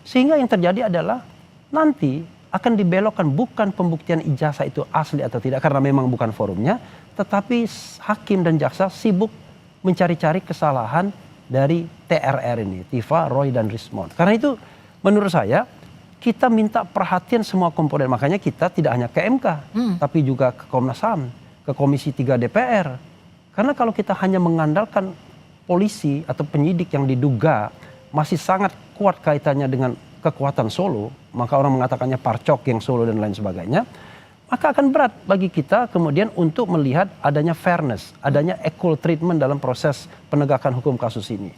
Sehingga yang terjadi adalah nanti akan dibelokkan bukan pembuktian ijazah itu asli atau tidak karena memang bukan forumnya, tetapi hakim dan jaksa sibuk mencari-cari kesalahan dari TRR ini, Tifa, Roy, dan Rismond. Karena itu menurut saya kita minta perhatian semua komponen. Makanya kita tidak hanya ke MK, tapi juga ke Komnas HAM, ke Komisi 3 DPR. Karena kalau kita hanya mengandalkan polisi atau penyidik yang diduga masih sangat kuat kaitannya dengan kekuatan Solo, maka orang mengatakannya parcok yang Solo dan lain sebagainya, maka akan berat bagi kita kemudian untuk melihat adanya fairness, adanya equal treatment dalam proses penegakan hukum kasus ini.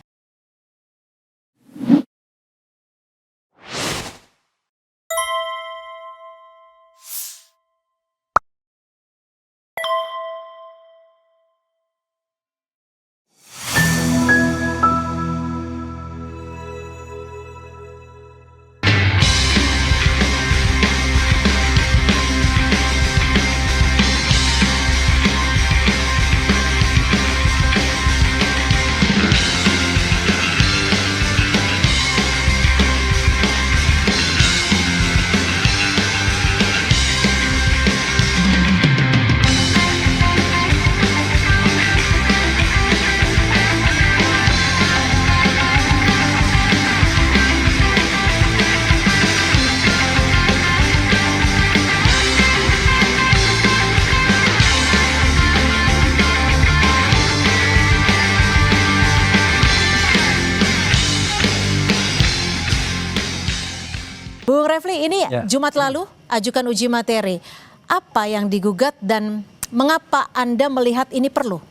Bung Refli, ini Jumat lalu ajukan uji materi. Apa yang digugat dan mengapa Anda melihat ini perlu?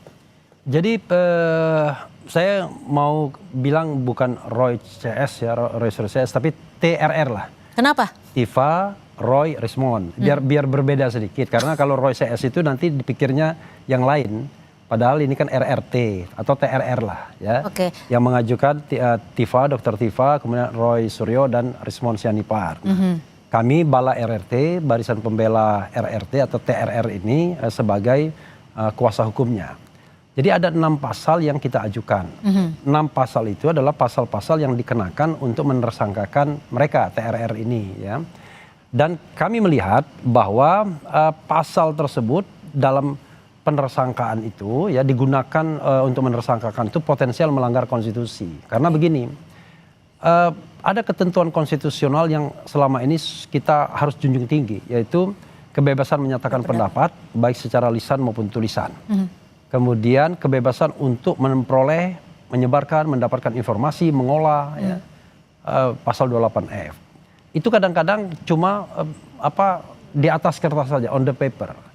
Jadi saya mau bilang bukan Roy CS ya, Roy CS, tapi TRR lah. Kenapa? Tifa, Roy, Rismond. Biar berbeda sedikit. Karena kalau Roy CS itu nanti dipikirnya yang lain. Padahal ini kan RRT atau TRR lah ya. Oke. Yang mengajukan Tifa, Dr. Tifa, kemudian Roy Suryo dan Rismond Sianipar. Kami Bala RRT, Barisan Pembela RRT atau TRR ini sebagai kuasa hukumnya. Jadi ada 6 pasal yang kita ajukan. 6 pasal itu adalah pasal-pasal yang dikenakan untuk menersangkakan mereka TRR ini ya. Dan kami melihat bahwa pasal tersebut dalam penersangkaan itu ya digunakan untuk menersangkakan itu potensial melanggar konstitusi. Karena begini, ada ketentuan konstitusional yang selama ini kita harus junjung tinggi, yaitu kebebasan menyatakan pendapat baik secara lisan maupun tulisan. Kemudian kebebasan untuk memperoleh, menyebarkan, mendapatkan informasi, mengolah ya, pasal 28F. Itu kadang-kadang cuma di atas kertas saja, on the paper.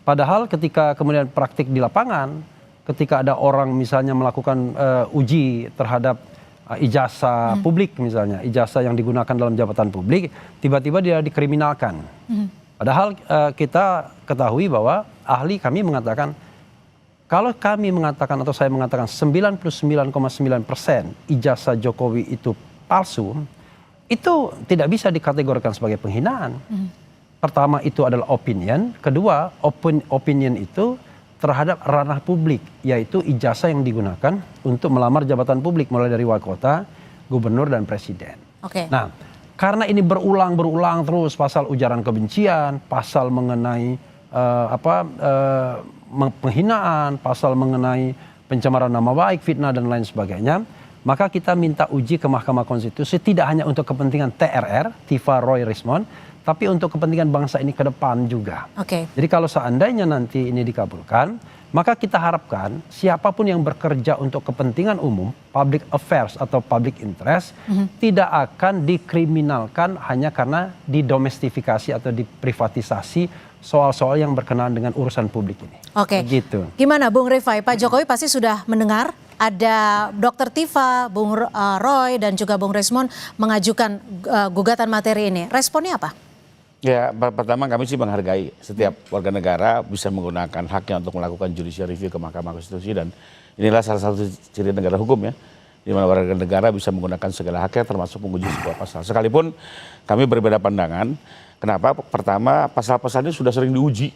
Padahal ketika kemudian praktik di lapangan, ketika ada orang misalnya melakukan uji terhadap ijazah publik misalnya, ijazah yang digunakan dalam jabatan publik, tiba-tiba dia dikriminalkan. Padahal kita ketahui bahwa ahli kami mengatakan, kalau kami mengatakan atau saya mengatakan 99,9% ijazah Jokowi itu palsu, itu tidak bisa dikategorikan sebagai penghinaan. Pertama itu adalah opinion, kedua opinion itu terhadap ranah publik, yaitu ijazah yang digunakan untuk melamar jabatan publik mulai dari wali kota, gubernur dan presiden. Nah, karena ini berulang terus pasal ujaran kebencian, pasal mengenai penghinaan, pasal mengenai pencemaran nama baik, fitnah dan lain sebagainya, maka kita minta uji ke Mahkamah Konstitusi tidak hanya untuk kepentingan TRR, Tifa, Roy, Rismond, tapi untuk kepentingan bangsa ini ke depan juga. Jadi kalau seandainya nanti ini dikabulkan, maka kita harapkan siapapun yang bekerja untuk kepentingan umum, public affairs atau public interest, tidak akan dikriminalkan hanya karena didomestifikasi atau diprivatisasi soal-soal yang berkenaan dengan urusan publik ini. Gitu. Gimana Bung Rifai, Pak Jokowi pasti sudah mendengar ada Dr. Tifa, Bung Roy dan juga Bung Rismond mengajukan gugatan materi ini. Responnya apa? Ya, pertama kami sih menghargai setiap warga negara bisa menggunakan haknya untuk melakukan judicial review ke Mahkamah Konstitusi, dan inilah salah satu ciri negara hukum ya, di mana warga negara bisa menggunakan segala haknya termasuk menguji sebuah pasal. Sekalipun kami berbeda pandangan, kenapa? Pertama, pasal-pasal ini sudah sering diuji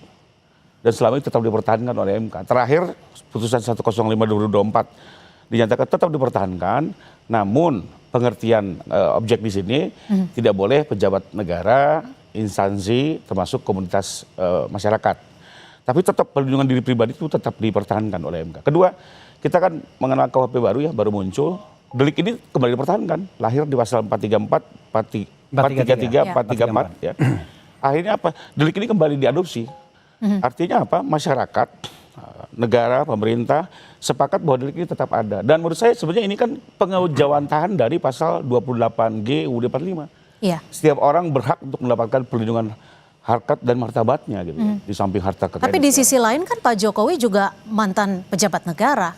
dan selama ini tetap dipertahankan oleh MK. Terakhir putusan 105/2024 dinyatakan tetap dipertahankan, namun pengertian objek di sini tidak boleh pejabat negara, instansi, termasuk komunitas masyarakat. Tapi tetap perlindungan diri pribadi itu tetap dipertahankan oleh MK. Kedua, kita kan mengenal KUHP baru ya, baru muncul. Delik ini kembali dipertahankan. Lahir di pasal 434, 433, 434 ya. Akhirnya apa? Delik ini kembali diadopsi. Artinya apa? Masyarakat, negara, pemerintah sepakat bahwa delik ini tetap ada. Dan menurut saya sebenarnya ini kan pengejawantahan dari pasal 28G UUD 45. Iya. Setiap orang berhak untuk mendapatkan perlindungan harkat dan martabatnya gitu. Di samping harta kekayaan. Tapi di sisi lain kan Pak Jokowi juga mantan pejabat negara.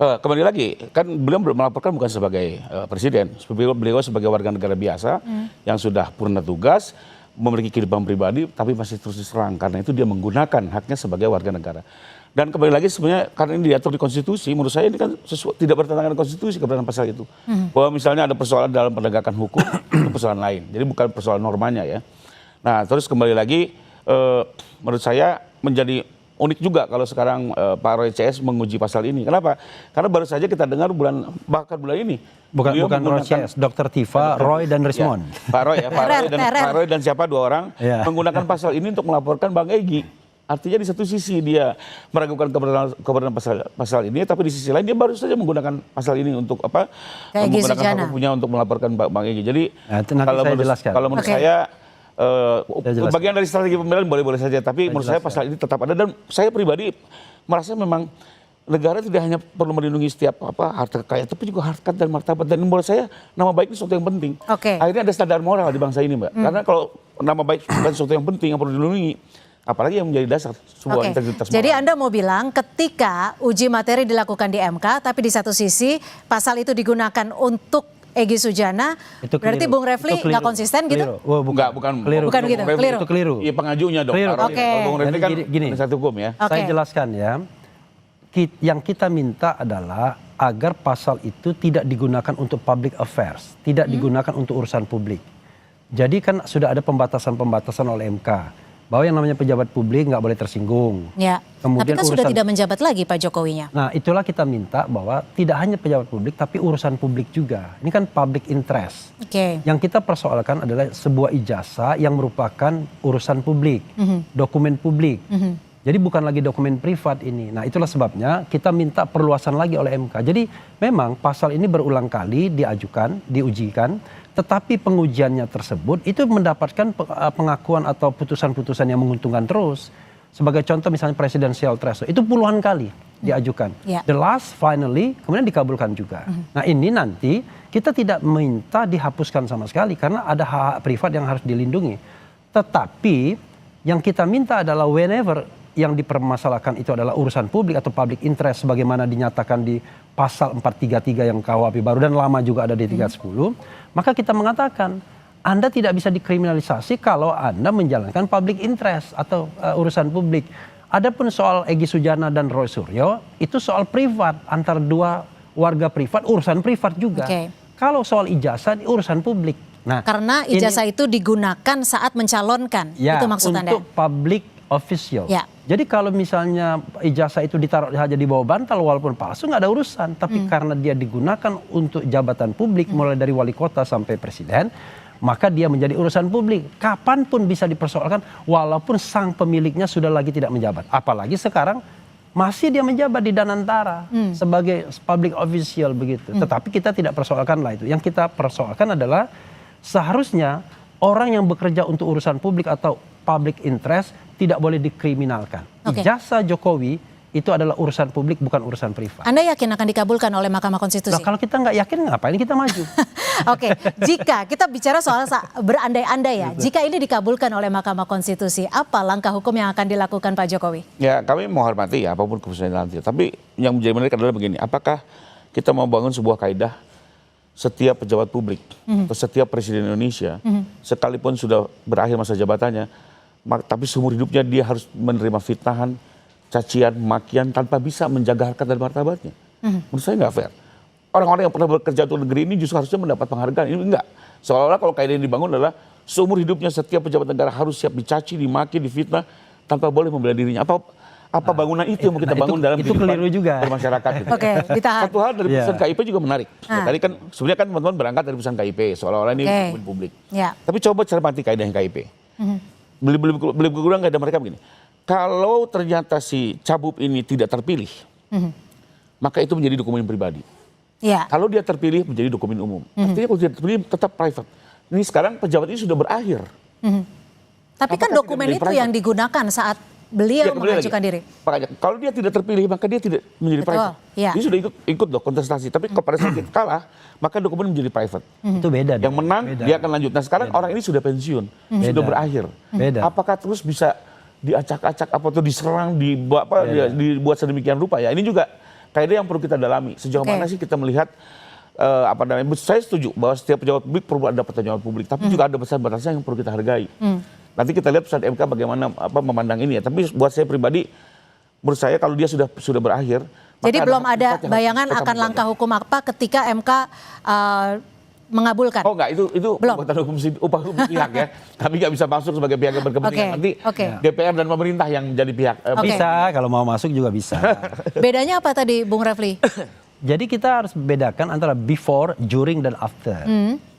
Kembali lagi, kan beliau melaporkan bukan sebagai presiden, beliau sebagai warga negara biasa yang sudah purna tugas, memiliki kehidupan pribadi, tapi masih terus diserang karena itu dia menggunakan haknya sebagai warga negara. Dan kembali lagi sebenarnya karena ini diatur di konstitusi, menurut saya ini kan tidak bertentangan dengan konstitusi keberadaan pasal itu. Bahwa misalnya ada persoalan dalam penegakan hukum, itu persoalan lain. Jadi bukan persoalan normanya ya. Nah terus kembali lagi, menurut saya menjadi unik juga kalau sekarang Pak Roy CS menguji pasal ini. Kenapa? Karena baru saja kita dengar bahkan bulan ini. Bukan Roy CS, Dr. Tifa, Roy dan Rismon. Ya, Pak Roy dan siapa dua orang menggunakan pasal ini untuk melaporkan Bang Egy. Artinya di satu sisi dia meragukan kebenaran pasal ini, tapi di sisi lain dia baru saja menggunakan pasal ini untuk apa? Menggunakan hak hukumnya untuk melaporkan Bang Egy. Jadi kalau menurut saya bagian dari strategi pembelaan boleh-boleh saja, tapi menurut saya pasal ini tetap ada dan saya pribadi merasa memang negara tidak hanya perlu melindungi setiap harta kekayaan, tapi juga harkat dan martabat. Dan menurut saya nama baik ini sesuatu yang penting. Akhirnya ada standar moral di bangsa ini, Mbak. Karena kalau nama baik bukan sesuatu yang penting yang perlu dilindungi, apalagi yang menjadi dasar sebuah integritas moral. Jadi Anda mau bilang ketika uji materi dilakukan di MK, tapi di satu sisi pasal itu digunakan untuk Egy Sujana, berarti Bung Refli nggak konsisten gitu? Bukan keliru. Bukan gitu, keliru. Itu keliru. Iya pengajunya dong. Kalau Bung Refli kan gini, satu hukum ya. Saya jelaskan ya. Yang kita minta adalah agar pasal itu tidak digunakan untuk public affairs, tidak digunakan untuk urusan publik. Jadi kan sudah ada pembatasan-pembatasan oleh MK. Bahwa yang namanya pejabat publik nggak boleh tersinggung. Ya. Tapi kan sudah tidak menjabat lagi Pak Jokowinya. Nah itulah kita minta bahwa tidak hanya pejabat publik tapi urusan publik juga. Ini kan public interest. Yang kita persoalkan adalah sebuah ijazah yang merupakan urusan publik, dokumen publik. Jadi bukan lagi dokumen privat ini. Nah itulah sebabnya kita minta perluasan lagi oleh MK. Jadi memang pasal ini berulang kali diajukan, diujikan. Tetapi pengujiannya tersebut itu mendapatkan pengakuan atau putusan-putusan yang menguntungkan terus. Sebagai contoh misalnya presidential threshold, itu puluhan kali diajukan. The last finally kemudian dikabulkan juga. Nah ini nanti kita tidak minta dihapuskan sama sekali karena ada hak privat yang harus dilindungi. Tetapi yang kita minta adalah whenever yang dipermasalahkan itu adalah urusan publik atau public interest sebagaimana dinyatakan di pasal 433 yang KUHP baru dan lama juga ada di 310, maka kita mengatakan Anda tidak bisa dikriminalisasi kalau Anda menjalankan public interest atau urusan publik. Adapun soal Egy Sujana dan Roy Suryo itu soal privat antara dua warga privat, urusan privat juga. Kalau soal ijazah urusan publik. Nah, karena ijazah itu digunakan saat mencalonkan, itu maksud Anda? Untuk public official. Jadi kalau misalnya ijazah itu ditaruh saja di bawah bantal walaupun palsu nggak ada urusan. Tapi karena dia digunakan untuk jabatan publik mulai dari wali kota sampai presiden, maka dia menjadi urusan publik. Kapanpun bisa dipersoalkan walaupun sang pemiliknya sudah lagi tidak menjabat. Apalagi sekarang masih dia menjabat di Danantara sebagai public official begitu. Tetapi kita tidak persoalkan lah itu. Yang kita persoalkan adalah seharusnya orang yang bekerja untuk urusan publik atau public interest tidak boleh dikriminalkan. Ijazah Jokowi itu adalah urusan publik bukan urusan privat. Anda yakin akan dikabulkan oleh Mahkamah Konstitusi? Nah, kalau kita nggak yakin ngapain kita maju? Jika kita bicara soal berandai-andai ya, jika ini dikabulkan oleh Mahkamah Konstitusi, apa langkah hukum yang akan dilakukan Pak Jokowi? Ya kami menghormati ya apapun keputusan nanti. Tapi yang menjadi menarik adalah begini, apakah kita mau bangun sebuah kaidah setiap pejabat publik atau setiap presiden Indonesia sekalipun sudah berakhir masa jabatannya, tapi seumur hidupnya dia harus menerima fitnahan, cacian, makian tanpa bisa menjaga harkat dan martabatnya. Menurut saya nggak fair. Orang-orang yang pernah bekerja untuk negeri ini justru harusnya mendapat penghargaan. Ini enggak. Seolah-olah kalau kaidah yang dibangun adalah seumur hidupnya setiap pejabat negara harus siap dicaci, dimaki, difitnah tanpa boleh membela dirinya. Apa bangunan itu yang mau kita bangun dalam itu kehidupan keliru juga. bermasyarakat? Gitu. Oke, ditahan. Satu hal dari putusan KIP juga menarik. Ya, tadi kan sebenarnya kan teman-teman berangkat dari putusan KIP seolah-olah ini dokumen publik. Ya. Tapi coba cermati kaidah yang KIP. Beli kurang kaidah mereka begini. Kalau ternyata si cabub ini tidak terpilih, maka itu menjadi dokumen pribadi. Ya. Kalau dia terpilih menjadi dokumen umum. Artinya kalau tidak terpilih tetap private. Ini sekarang pejabat ini sudah berakhir. Tapi kan Apakah dokumen tidak itu menjadi yang digunakan saat beliau kembali mengajukan lagi. diri. Makanya kalau dia tidak terpilih maka dia tidak menjadi Betul, private. iya. Dia sudah ikut loh kontestasi. Tapi pada saat dia kalah maka dokumen menjadi private. Itu beda. Yang menang dia akan lanjut. Nah sekarang orang ini sudah pensiun, sudah berakhir. Beda. Apakah terus bisa diacak-acak apa tuh diserang, dibuat sedemikian rupa ya? Ini juga kaidah yang perlu kita dalami. Sejauh mana sih kita melihat apa namanya? Saya setuju bahwa setiap pejabat publik perlu ada pertanyaan publik, tapi juga ada batasan-batasan yang perlu kita hargai. Nanti kita lihat putusan MK bagaimana memandang ini ya. Tapi buat saya pribadi, menurut saya kalau dia sudah berakhir. Jadi belum ada bayangan akan langkah hukum apa ketika MK mengabulkan? Oh enggak, itu pembuatan hukum pihak ya. Kami nggak bisa masuk sebagai pihak yang berkepentingan. Nanti DPR dan pemerintah yang menjadi pihak. Bisa, kalau mau masuk juga bisa. Bedanya apa tadi Bung Refli? Jadi kita harus bedakan antara before, during, dan after.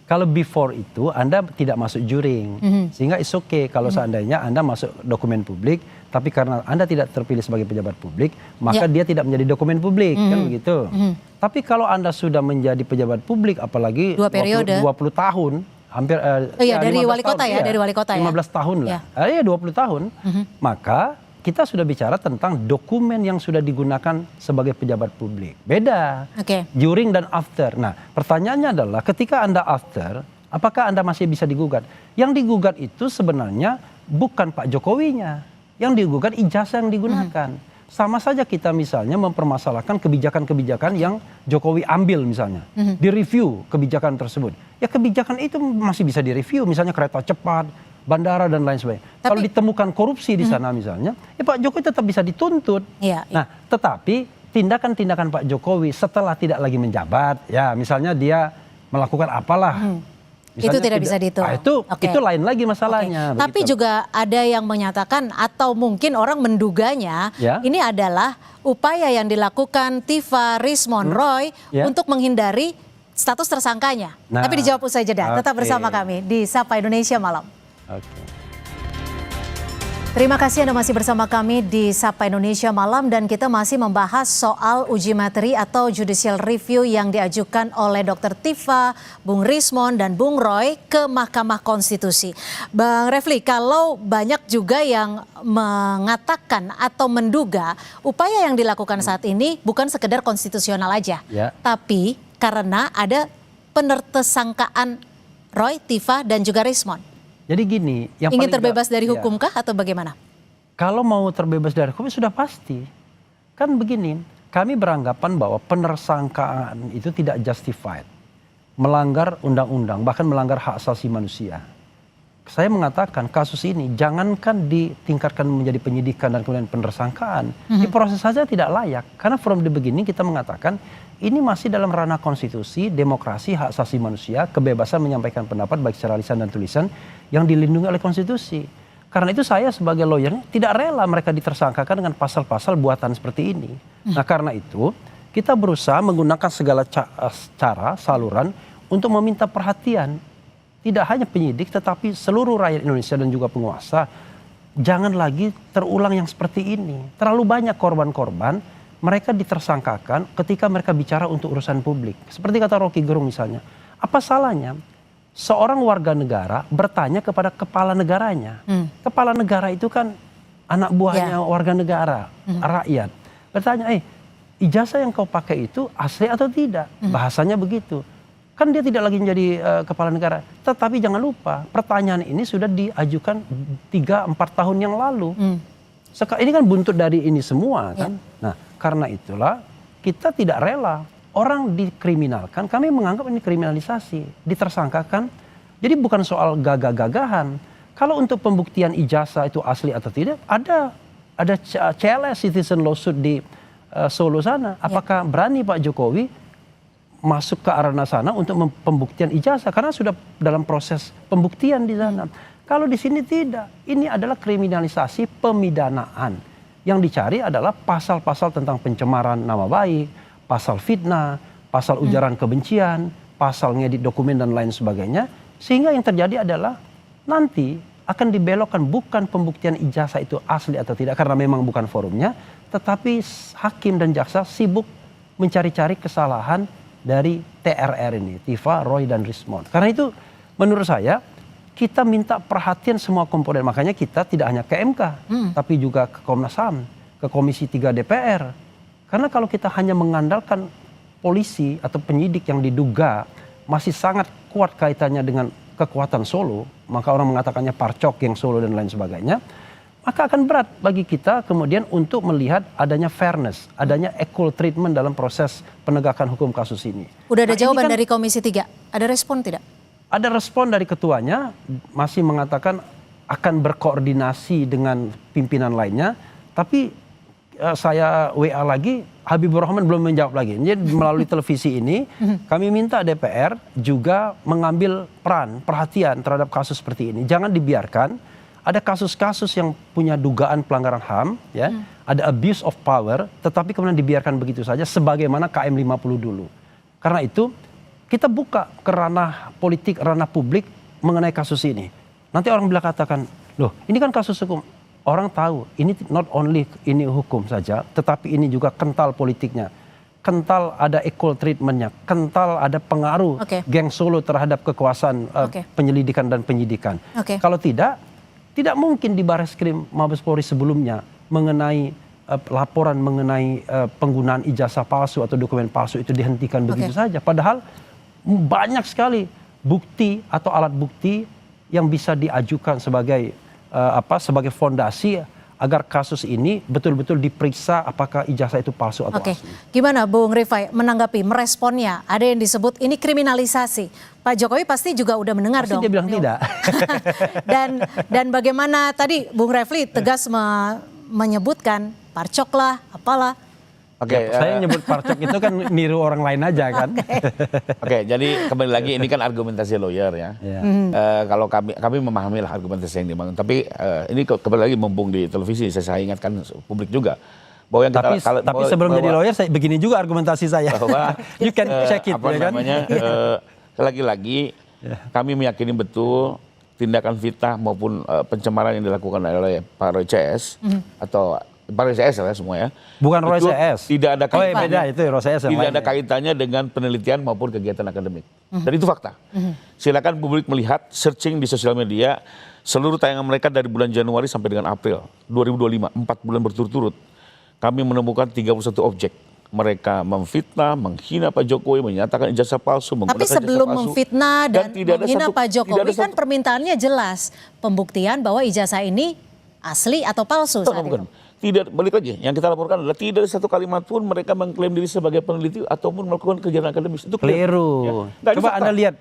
Kalau before itu Anda tidak masuk during, sehingga it's okay kalau seandainya Anda masuk dokumen publik, tapi karena Anda tidak terpilih sebagai pejabat publik, maka dia tidak menjadi dokumen publik, kan begitu. Tapi kalau Anda sudah menjadi pejabat publik, apalagi 20 tahun, hampir dari wali kota ya, dari wali kota ya. 15 tahun lah, 20 tahun, maka kita sudah bicara tentang dokumen yang sudah digunakan sebagai pejabat publik. Beda. During dan after. Nah, pertanyaannya adalah ketika Anda after, apakah Anda masih bisa digugat? Yang digugat itu sebenarnya bukan Pak Jokowinya. Yang digugat ijazah yang digunakan. Sama saja kita misalnya mempermasalahkan kebijakan-kebijakan yang Jokowi ambil misalnya. Direview kebijakan tersebut. Ya kebijakan itu masih bisa direview. Misalnya kereta cepat, bandara dan lain sebagainya. Kalau ditemukan korupsi di sana misalnya, ya Pak Jokowi tetap bisa dituntut. Nah, tetapi tindakan-tindakan Pak Jokowi setelah tidak lagi menjabat, ya misalnya dia melakukan apalah. Itu tidak bisa dihitung. Itu lain lagi masalahnya. Tapi juga ada yang menyatakan atau mungkin orang menduganya ini adalah upaya yang dilakukan Tifa Rismon Roy untuk menghindari status tersangkanya. Tapi dijawab usai jeda. Tetap bersama kami di Sapa Indonesia Malam. Terima kasih Anda masih bersama kami di Sapa Indonesia Malam dan kita masih membahas soal uji materi atau judicial review yang diajukan oleh Dr. Tifa, Bung Rismon dan Bung Roy ke Mahkamah Konstitusi. Bang Refli, kalau banyak juga yang mengatakan atau menduga upaya yang dilakukan saat ini bukan sekedar konstitusional aja, tapi karena ada penersangkaan Roy, Tifa dan juga Rismon. Jadi gini, yang ingin terbebas dari hukumkah atau bagaimana? Kalau mau terbebas dari hukum sudah pasti. Kan begini, kami beranggapan bahwa penersangkaan itu tidak justified. Melanggar undang-undang, bahkan melanggar hak asasi manusia. Saya mengatakan kasus ini jangankan ditingkatkan menjadi penyidikan dan kemudian penersangkaan. Diproses saja tidak layak. Karena from the beginning kita mengatakan ini masih dalam ranah konstitusi, demokrasi, hak asasi manusia, kebebasan menyampaikan pendapat baik secara lisan dan tulisan yang dilindungi oleh konstitusi. Karena itu saya sebagai lawyer tidak rela mereka ditersangkakan dengan pasal-pasal buatan seperti ini. Nah karena itu kita berusaha menggunakan segala cara, saluran untuk meminta perhatian. Tidak hanya penyidik tetapi seluruh rakyat Indonesia dan juga penguasa. Jangan lagi terulang yang seperti ini. Terlalu banyak korban-korban mereka ditersangkakan ketika mereka bicara untuk urusan publik. Seperti kata Rocky Gerung misalnya. Apa salahnya seorang warga negara bertanya kepada kepala negaranya. Kepala negara itu kan anak buahnya warga negara, rakyat. Bertanya, ijazah yang kau pakai itu asli atau tidak? Bahasanya begitu. Kan dia tidak lagi menjadi kepala negara. Tetapi jangan lupa pertanyaan ini sudah diajukan 3-4 tahun yang lalu. Ini kan buntut dari ini semua kan. Nah karena itulah kita tidak rela orang dikriminalkan. Kami menganggap ini kriminalisasi, ditersangkakan. Jadi bukan soal gagah-gagahan. Kalau untuk pembuktian ijazah itu asli atau tidak, ada CLS citizen lawsuit di Solo sana. Apakah berani Pak Jokowi masuk ke arena sana untuk pembuktian ijazah? Karena sudah dalam proses pembuktian di sana. Kalau di sini tidak, ini adalah kriminalisasi pemidanaan. Yang dicari adalah pasal-pasal tentang pencemaran nama baik, pasal fitnah, pasal ujaran kebencian, pasal ngedit dokumen dan lain sebagainya. Sehingga yang terjadi adalah nanti akan dibelokkan bukan pembuktian ijazah itu asli atau tidak karena memang bukan forumnya, tetapi hakim dan jaksa sibuk mencari-cari kesalahan dari TRR ini, Tifa, Roy dan Rismond. Karena itu menurut saya kita minta perhatian semua komponen, makanya kita tidak hanya ke MK, tapi juga ke Komnas HAM, ke Komisi 3 DPR. Karena kalau kita hanya mengandalkan polisi atau penyidik yang diduga masih sangat kuat kaitannya dengan kekuatan Solo, maka orang mengatakannya parcok geng Solo dan lain sebagainya, maka akan berat bagi kita kemudian untuk melihat adanya fairness, adanya equal treatment dalam proses penegakan hukum kasus ini. Udah ada jawaban kan, dari Komisi 3, ada respon tidak? Ada respon dari ketuanya, masih mengatakan akan berkoordinasi dengan pimpinan lainnya, tapi saya WA lagi, Habibur Rahman belum menjawab lagi. Jadi melalui televisi ini, kami minta DPR juga mengambil peran, perhatian terhadap kasus seperti ini. Jangan dibiarkan ada kasus-kasus yang punya dugaan pelanggaran HAM, ya, ada abuse of power, tetapi kemudian dibiarkan begitu saja sebagaimana KM 50 dulu. Karena itu, kita buka ke ranah politik, ranah publik mengenai kasus ini. Nanti orang bila katakan, loh ini kan kasus hukum. Orang tahu ini not only ini hukum saja, tetapi ini juga kental politiknya. Kental ada equal treatmentnya, kental ada pengaruh geng Solo terhadap kekuasaan penyelidikan dan penyidikan. Kalau tidak mungkin di Barreskrim Mabes Polri sebelumnya mengenai laporan mengenai penggunaan ijazah palsu atau dokumen palsu itu dihentikan begitu saja. Padahal banyak sekali bukti atau alat bukti yang bisa diajukan sebagai sebagai fondasi agar kasus ini betul-betul diperiksa apakah ijazah itu palsu atau asli. Gimana Bung Rifai menanggapi, meresponnya? Ada yang disebut ini kriminalisasi. Pak Jokowi pasti juga udah mendengar pasti dong. Dia bilang tidak. dan bagaimana tadi Bung Refli tegas menyebutkan parcok lah, apalah. Saya nyebut parcok itu kan niru orang lain aja kan. Jadi kembali lagi ini kan argumentasi lawyer ya. Kalau kami memahami lah argumentasi yang dibangun. Tapi ini kembali lagi mumpung di televisi saya ingatkan publik juga bahwa yang tapi sebelum jadi lawyer saya begini juga argumentasi saya. Bahwa you can check it ya kan. Lagi-lagi kami meyakini betul tindakan fitnah maupun pencemaran yang dilakukan oleh Pak Roy CS atau Pak Roy CS ya semua ya. Bukan Roy CS. Tidak ada kaitannya. Beda itu Roy CS. Tidak ada kaitannya dengan penelitian maupun kegiatan akademik. Dan itu fakta. Silakan publik melihat searching di sosial media seluruh tayangan mereka dari bulan Januari sampai dengan April 2025, 4 bulan berturut-turut. Kami menemukan 31 objek. Mereka memfitnah, menghina Pak Jokowi, menyatakan ijazah palsu, menggunakan ijazah palsu. Tapi sebelum memfitnah dan menghina Pak Jokowi kan permintaannya jelas. Pembuktian bahwa ijazah ini asli atau palsu saat itu. Tidak, balik lagi. Yang kita laporkan adalah tidak ada satu kalimat pun mereka mengklaim diri sebagai peneliti ataupun melakukan kegiatan akademis. Itu keliru. Ya. Coba Anda lihat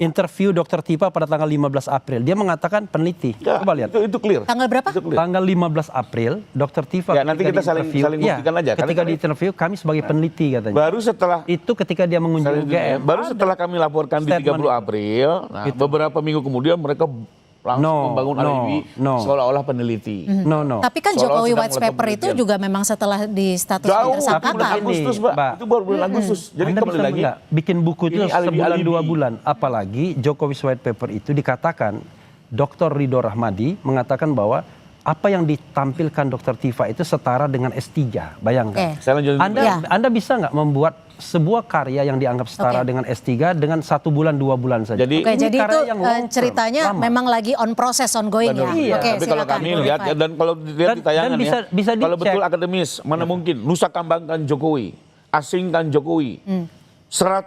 interview Dr. Tifa pada tanggal 15 April. Dia mengatakan peneliti. Ya, coba lihat. Itu clear. Tanggal berapa? Tanggal 15 April, Dr. Tifa. Ya, nanti kita saling buktikan aja. Ketika di interview kami sebagai peneliti katanya. Baru setelah itu ketika dia mengunjungi UGM. Baru setelah kami laporkan di 30 April, nah, beberapa minggu kemudian mereka langsung membangun alibi seolah-olah peneliti. Tapi kan Jokowi White Paper itu juga memang setelah di status tersangka. Bulan Agustus, Mbak. Itu baru bulan Agustus. Jadi Anda kembali lagi bikin buku itu sebulan 2 bulan. Apalagi Jokowi White Paper itu dikatakan Dr. Ridho Rahmadi mengatakan bahwa apa yang ditampilkan Dr. Tifa itu setara dengan S3. Bayangkan. Anda bisa nggak membuat sebuah karya yang dianggap setara dengan S3 dengan 1 bulan 2 bulan saja. Jadi itu ceritanya memang lagi on process, ongoing ya. Iya. Tapi kalau kami lihat ya, dan kalau dilihat di tayangan ya, kalau betul akademis, mana mungkin nusa kambangkan Jokowi, asingkan Jokowi. 1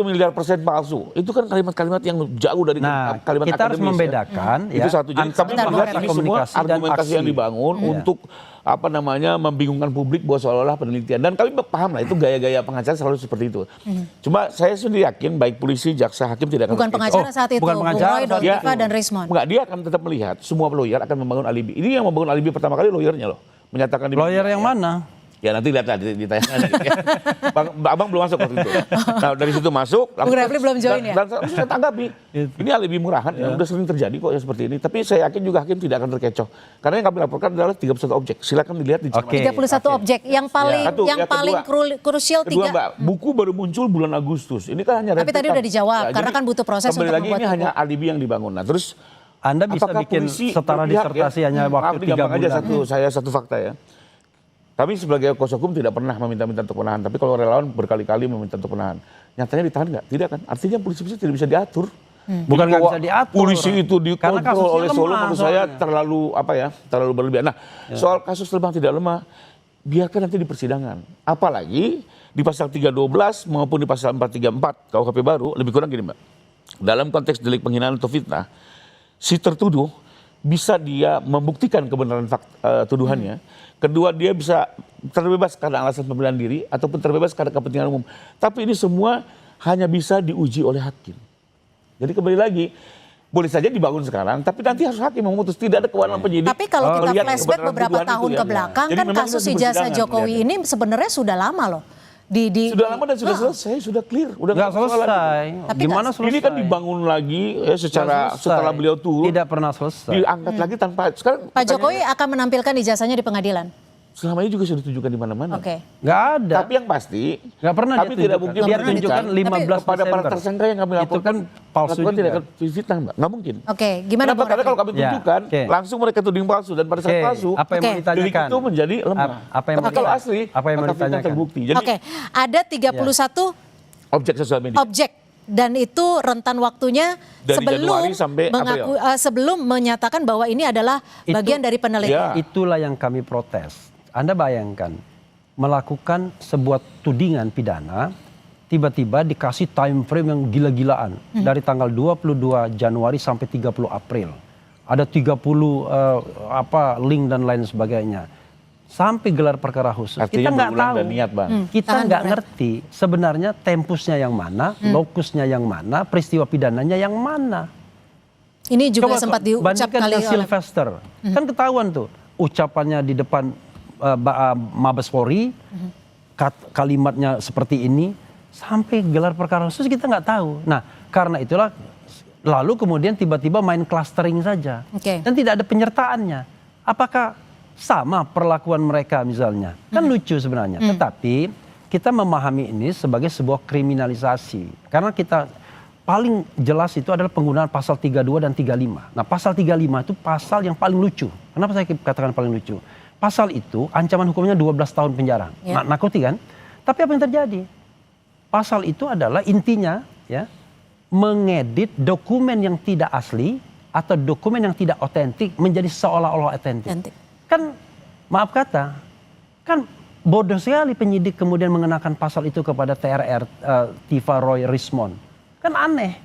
miliar % palsu. Itu kan kalimat-kalimat yang jauh dari kalimat akademis. Kita harus membedakan ya. Itu satu. Jadi kami melihat ini semua argumentasi yang dibangun untuk membingungkan publik bahwa seolah-olah penelitian. Dan kami paham lah itu gaya-gaya pengacara selalu seperti itu. Cuma saya sendiri yakin baik polisi, jaksa, hakim tidak akan. Bukan pengacara saat itu. Bukan pengacara. Roy, Tifa dan Rismond. Enggak, dia akan tetap melihat semua lawyer akan membangun alibi. Ini yang membangun alibi pertama kali lawyernya loh. Menyatakan lawyer yang mana? Ya nanti lihat ditanya. Abang belum masuk waktu itu. Nah dari situ masuk. Bung Refli belum join ya? Dan saya tanggapi. Ini alibi murahan, ya. Udah sering terjadi kok ya seperti ini. Tapi saya yakin juga hakim tidak akan terkecoh. Karena yang kami laporkan adalah 31 objek. Silakan dilihat di 31 objek. Yang paling krusial kedua, 3. Mbak, buku baru muncul bulan Agustus. Ini kan hanya tapi tadi udah dijawab, ya, karena kan butuh proses untuk membuat ini hanya alibi yang dibangun. Nah terus Anda bisa bikin setara disertasi hanya waktu 3 bulan. Saya satu fakta ya. Kami sebagai kuasa hukum tidak pernah meminta untuk penahan, tapi kalau relawan berkali-kali meminta untuk penahan. Nyatanya ditahan nggak? Tidak kan? Artinya polisi tidak bisa diatur. Bukan nggak bisa diatur. Polisi itu dikontrol oleh Solo, menurut saya terlalu terlalu berlebihan. Nah, soal kasus lemah tidak lemah, biarkan nanti di persidangan. Apalagi di pasal 312 maupun di pasal 434 KUHP baru, lebih kurang gini Mbak. Dalam konteks delik penghinaan atau fitnah, si tertuduh bisa dia membuktikan kebenaran tuduhannya. Kedua, dia bisa terbebas karena alasan pembelaan diri ataupun terbebas karena kepentingan umum. Tapi ini semua hanya bisa diuji oleh hakim. Jadi kembali lagi, boleh saja dibangun sekarang, tapi nanti harus hakim memutus. Tidak ada kewenangan penyidik. Tapi kalau kita flashback beberapa tahun ke belakang, kan kasus ijazah Jokowi ini sebenarnya sudah lama loh. Sudah lama dan sudah selesai, sudah clear. Udah nggak selesai. Gimana selesai? Ini kan dibangun lagi ya, setelah beliau turun. Tidak pernah selesai. Diangkat lagi tanpa sekarang. Pak Jokowi akan menampilkan ijazahnya di pengadilan. Selama ini juga sudah ditunjukkan di mana-mana. Oke. Nggak ada. Tapi yang pasti nggak pernah kami tidak mungkin dia tunjukkan 15 kepada para tersangka yang kami laporkan. Itu kan palsu juga. Tidak akan fitnah, Mbak. Nggak mungkin. Oke, gimana Bung Karena kalau kami tunjukkan, langsung mereka tuding palsu dan pada saat palsu, apa yang mau ditanyakan? Itu menjadi lemah. Apa yang tapi kalau asli, apa yang mau ditanyakan? Terbukti. Jadi, oke, ada 31 objek sosial media. Objek. Dan itu rentan waktunya dari Januari sampai sebelum menyatakan bahwa ini adalah bagian dari penelitian. Itulah yang kami protes. Anda bayangkan melakukan sebuah tudingan pidana tiba-tiba dikasih time frame yang gila-gilaan dari tanggal 22 Januari sampai 30 April. Ada 30 link dan lain sebagainya. Sampai gelar perkara khusus. Artinya kita nggak tahu. Niat, Bang. Kita nggak ngerti sebenarnya tempusnya yang mana, lokusnya yang mana, peristiwa pidananya yang mana. Ini juga sempat diucap kali oleh Sylvester. Kan ketahuan tuh ucapannya di depan Mabes Polri, kalimatnya seperti ini, sampai gelar perkara khusus kita nggak tahu. Nah, karena itulah lalu kemudian tiba-tiba main clustering saja, dan tidak ada penyertaannya. Apakah sama perlakuan mereka misalnya? Kan lucu sebenarnya. Tetapi kita memahami ini sebagai sebuah kriminalisasi, karena kita paling jelas itu adalah penggunaan pasal 32 dan 35. Nah, pasal 35 itu pasal yang paling lucu. Kenapa saya katakan paling lucu? Pasal itu ancaman hukumnya 12 tahun penjara. Nakuti kan? Tapi apa yang terjadi? Pasal itu adalah intinya ya mengedit dokumen yang tidak asli atau dokumen yang tidak otentik menjadi seolah-olah otentik. Kan maaf kata, kan bodoh sekali penyidik kemudian mengenakan pasal itu kepada TRR, Tiva Roy Rismond. Kan aneh.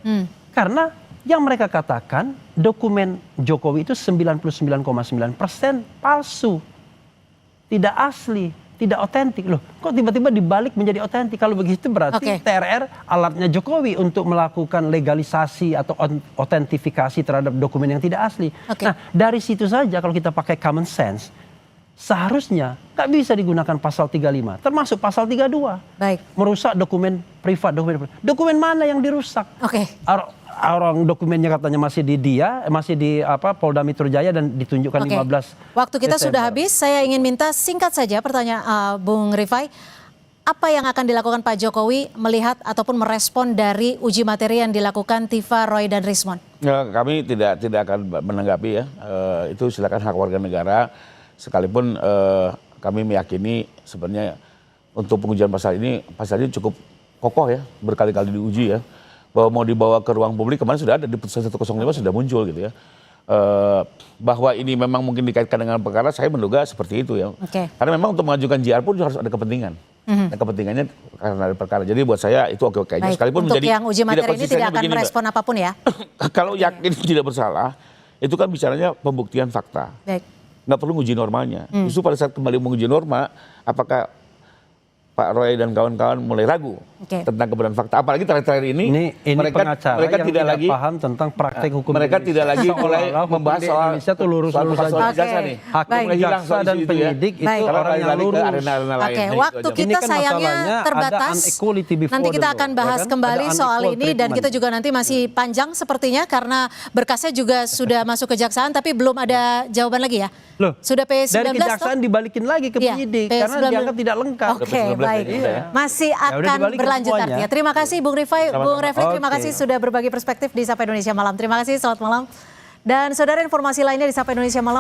Karena yang mereka katakan dokumen Jokowi itu 99,9% palsu. Tidak asli, tidak otentik. Loh, kok tiba-tiba dibalik menjadi otentik? Kalau begitu berarti TRR alatnya Jokowi untuk melakukan legalisasi atau otentifikasi terhadap dokumen yang tidak asli. Nah, dari situ saja kalau kita pakai common sense, seharusnya nggak bisa digunakan pasal 35, termasuk pasal 32. Baik. Merusak dokumen privat, dokumen mana yang dirusak? Orang dokumennya katanya masih di Polda Metro Jaya dan ditunjukkan 15. Waktu kita Desember. sudah habis, saya ingin minta singkat saja pertanyaan Bung Rifai. Apa yang akan dilakukan Pak Jokowi melihat ataupun merespon dari uji materi yang dilakukan Tiva, Roy dan Rismond? Ya, kami tidak akan menanggapi ya. Itu silakan hak warga negara. Sekalipun kami meyakini sebenarnya untuk pengujian pasal ini cukup kokoh ya, berkali-kali diuji ya. Bahwa mau dibawa ke ruang publik kemarin sudah ada di putusan 105 sudah muncul gitu ya. Bahwa ini memang mungkin dikaitkan dengan perkara, saya menduga seperti itu ya. Karena memang untuk mengajukan JR pun harus ada kepentingan. Dan kepentingannya karena ada perkara. Jadi buat saya itu oke-oke aja. Sekalipun untuk menjadi yang uji materi ini tidak akan merespon apapun ya? Kalau yakin tidak bersalah, itu kan bicaranya pembuktian fakta. Nggak perlu nguji normanya. Justru pada saat kembali menguji norma, apakah Pak Roy dan kawan-kawan mulai ragu tentang kebenaran fakta. Apalagi terakhir-terakhir ini pengacara mereka yang tidak lagi paham tentang praktek hukum mereka Indonesia. tidak lagi mulai membahas soal Indonesia tuh lurus-lurus soal saja. ijazah nih. Hakim, Mulai hilang jaksa soal dan isu itu penyidik ya. itu Kalau orang yang lari ke lurus. arena-arena lain. Oke, Nah, waktu itu aja. Ini kita kan sayangnya masalahnya ada terbatas. unequality before Nanti kita the law, akan bahas ya kan? kembali Ada soal unequal ini dan kita treatment. juga nanti masih panjang sepertinya karena berkasnya juga sudah masuk kejaksaan tapi belum ada jawaban lagi ya. Loh, sudah P19 dari kejaksaan dibalikin lagi ke Iya, penyidik P19. karena dianggap tidak lengkap. Oke, P19 baik. ya. Masih udah akan dibalikin berlanjut semuanya. artinya. Terima kasih Bung Rifai, Bung Refli, terima Oke. kasih sudah berbagi perspektif di Sapa Indonesia Malam. Terima kasih, selamat malam. Dan saudara, informasi lainnya di Sapa Indonesia Malam.